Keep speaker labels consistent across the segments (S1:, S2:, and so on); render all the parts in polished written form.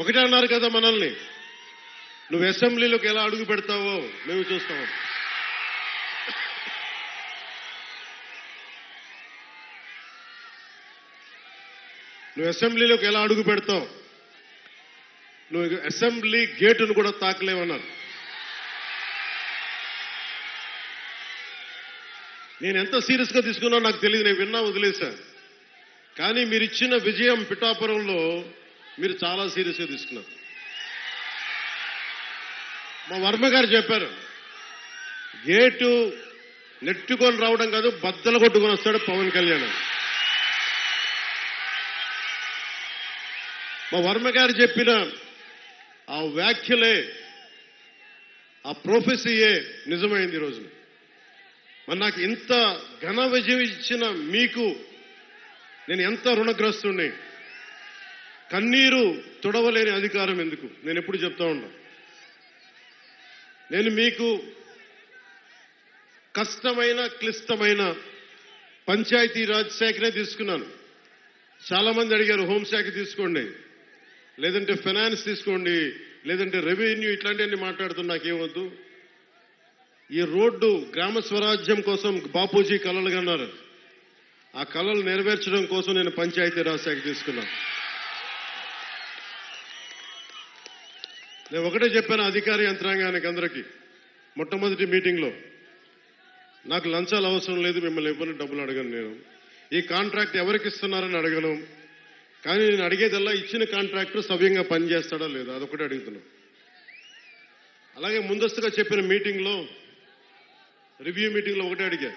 S1: ఒకటే అన్నారు కదా మనల్ని, నువ్వు అసెంబ్లీలోకి ఎలా అడుగు పెడతావో మేము చూస్తాం. నువ్వు అసెంబ్లీలోకి ఎలా అడుగు పెడతావు, నువ్వు అసెంబ్లీ గేటును కూడా తాకలేవన్నారు. నేను ఎంత సీరియస్ గా తీసుకున్నా నాకు తెలియదు, నేను విన్నా వదిలేశా. కానీ మీరు ఇచ్చిన విజయం పిఠాపురంలో మీరు చాలా సీరియస్ గా తీసుకున్నారు. మా వర్మ గారు చెప్పారు, గేటు నెట్టుకొని రావడం కాదు, బద్దలు కొట్టుకొని వస్తాడు పవన్ కళ్యాణ్. మా వర్మ గారు చెప్పిన ఆ వ్యాఖ్యలే, ఆ ప్రొఫెసీయే నిజమైంది ఈ రోజున. మరి నాకు ఇంత ఘన విజయం ఇచ్చిన మీకు నేను ఎంత రుణగ్రస్తుణ్ణి. కన్నీరు తుడవలేని అధికారం ఎందుకు, నేను ఎప్పుడు చెప్తా ఉన్నా. నేను మీకు కష్టమైన క్లిష్టమైన పంచాయతీరాజ్ శాఖనే తీసుకున్నాను. చాలా మంది అడిగారు హోంశాఖ తీసుకోండి, లేదంటే ఫైనాన్స్ తీసుకోండి, లేదంటే రెవెన్యూ, ఇట్లాంటివన్నీ మాట్లాడుతున్నా. నాకేమొద్దు. ఈ రోడ్డు గ్రామ స్వరాజ్యం కోసం బాపూజీ కలలు కన్నారు. ఆ కలలు నెరవేర్చడం కోసం నేను పంచాయతీరాజ్ శాఖ తీసుకున్నాను. నేను ఒకటే చెప్పాను అధికార యంత్రాంగానికి అందరికీ మొట్టమొదటి మీటింగ్లో, నాకు లంచాలు అవసరం లేదు, మిమ్మల్ని ఎవరిని డబ్బులు అడగను. నేను ఈ కాంట్రాక్ట్ ఎవరికి ఇస్తున్నారని అడగను. కానీ నేను అడిగేదల్లా ఇచ్చిన కాంట్రాక్టర్ సవ్యంగా పనిచేస్తాడా లేదా, అదొకటే అడుగుతున్నా. అలాగే ముందస్తుగా చెప్పిన మీటింగ్లో, రివ్యూ మీటింగ్లో ఒకటే అడిగా,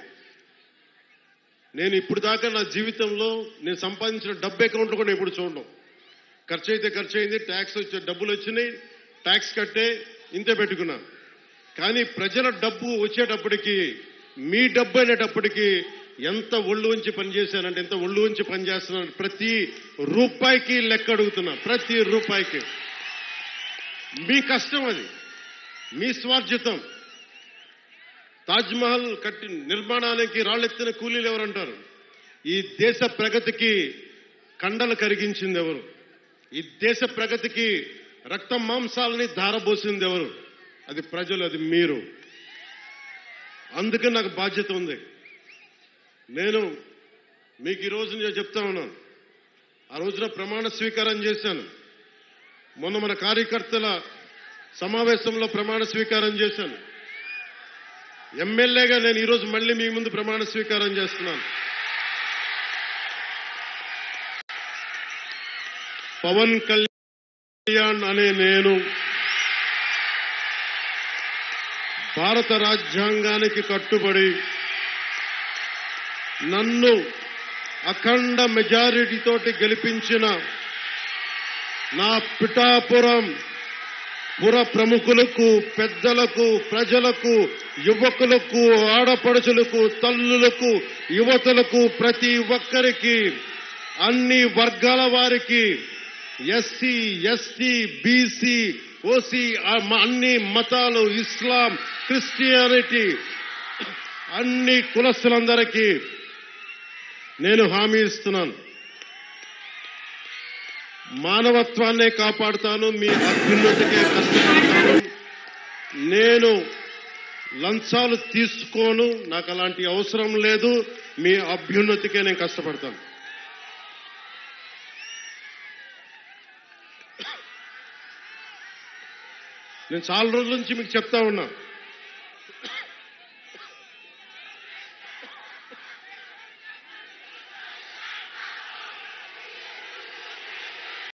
S1: నేను ఇప్పుడు దాకా నా జీవితంలో నేను సంపాదించిన డబ్బు అకౌంట్లో కూడా ఎప్పుడు చూడడం. ఖర్చు అయితే ఖర్చు అయింది, ట్యాక్స్ వచ్చే డబ్బులు వచ్చినాయి, ట్యాక్స్ కట్టే ఇంతే పెట్టుకున్నా. కానీ ప్రజల డబ్బు వచ్చేటప్పటికి, మీ డబ్బు అనేటప్పటికి ఎంత ఒళ్ళు ఉంచి పనిచేశానంటే, ఎంత ఒళ్ళు ఉంచి పనిచేస్తున్నాను. ప్రతి రూపాయికి లెక్క అడుగుతున్నా, ప్రతి రూపాయికి. మీ కష్టం అది, మీ స్వార్జితం. తాజ్మహల్ కట్టి నిర్మాణానికి రాళ్లెత్తిన కూలీలు ఎవరంటారు? ఈ దేశ ప్రగతికి కండలు కరిగించింది ఎవరు? ఈ దేశ ప్రగతికి రక్తం మాంసాలని ధారపోసింది ఎవరు? అది ప్రజలు, అది మీరు. అందుకే నాకు బాధ్యత ఉంది. నేను మీకు ఈ రోజు నేను చెప్తా ఉన్నాను, ఆ రోజున ప్రమాణ స్వీకారం చేశాను. మొన్న మన కార్యకర్తల సమావేశంలో ప్రమాణ స్వీకారం చేశాను. ఎమ్మెల్యేగా నేను ఈరోజు మళ్ళీ మీ ముందు ప్రమాణ స్వీకారం చేస్తున్నాను. పవన్ కళ్యాణ్ అనే నేను భారత రాజ్యాంగానికి కట్టుబడి నన్ను అఖండ మెజారిటీతోటి గెలిపించిన నా పిఠాపురం పుర ప్రముఖులకు, పెద్దలకు, ప్రజలకు, యువకులకు, ఆడపడుచులకు, తల్లులకు, యువతులకు, ప్రతి ఒక్కరికి, అన్ని వర్గాల వారికి, ఎస్సీ, ఎస్టీ, బీసీ, ఓసీ, అన్ని మతాలు, ఇస్లాం, క్రిస్టియానిటీ, అన్ని కులస్తులందరికీ నేను హామీ ఇస్తున్నాను. మానవత్వాన్నే కాపాడుతాను, మీ అభ్యున్నతికే కష్టపడతాను. నేను లంచాలు తీసుకోను, నాకు అలాంటి అవసరం లేదు. మీ అభ్యున్నతికే నేను కష్టపడతాను. నేను చాలా రోజుల నుంచి మీకు చెప్తా ఉన్నా,